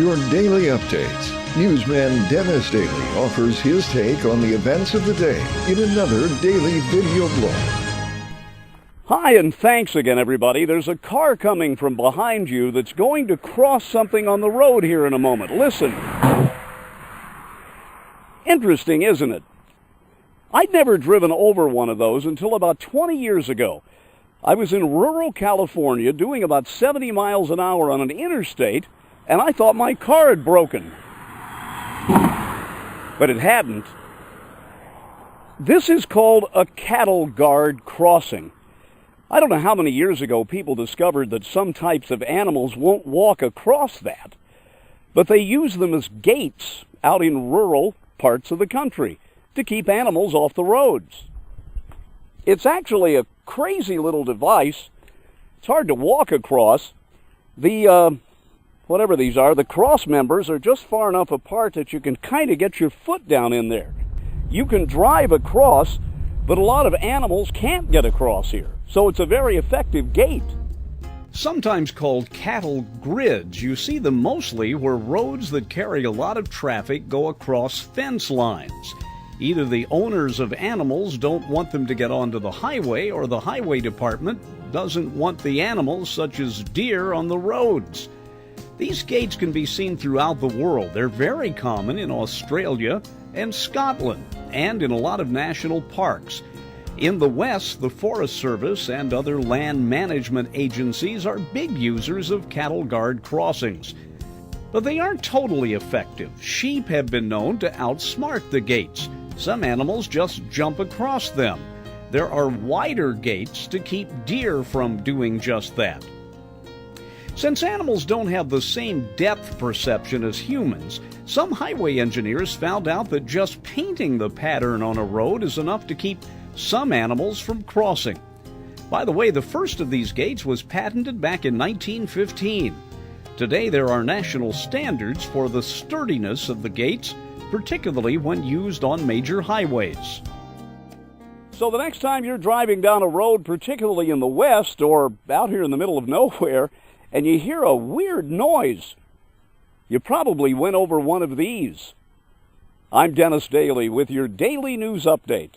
your daily updates. Newsman Dennis Daily offers his take on the events of the day in another daily video blog. Hi, and thanks again, everybody. There's a car coming from behind you that's going to cross something on the road here in a moment. Listen. Interesting, isn't it? I'd never driven over one of those until about 20 years ago. I was in rural California doing about 70 miles an hour on an interstate, and I thought my car had broken. But it hadn't. This is called a cattle guard crossing. I don't know how many years ago people discovered that some types of animals won't walk across that, but they use them as gates out in rural parts of the country to keep animals off the roads. It's actually a crazy little device. It's hard to walk across. Whatever these are, the cross members are just far enough apart that you can kind of get your foot down in there. You can drive across, but a lot of animals can't get across here. So it's a very effective gate. Sometimes called cattle grids, you see them mostly where roads that carry a lot of traffic go across fence lines. Either the owners of animals don't want them to get onto the highway, or the highway department doesn't want the animals, such as deer, on the roads. These gates can be seen throughout the world. They're very common in Australia and Scotland, and in a lot of national parks. In the West, the Forest Service and other land management agencies are big users of cattle guard crossings. But they aren't totally effective. Sheep have been known to outsmart the gates. Some animals just jump across them. There are wider gates to keep deer from doing just that. Since animals don't have the same depth perception as humans, some highway engineers found out that just painting the pattern on a road is enough to keep some animals from crossing. By the way, the first of these gates was patented back in 1915. Today there are national standards for the sturdiness of the gates, particularly when used on major highways. So the next time you're driving down a road, particularly in the West or out here in the middle of nowhere, and you hear a weird noise, you probably went over one of these. I'm Dennis Daily with your daily news update.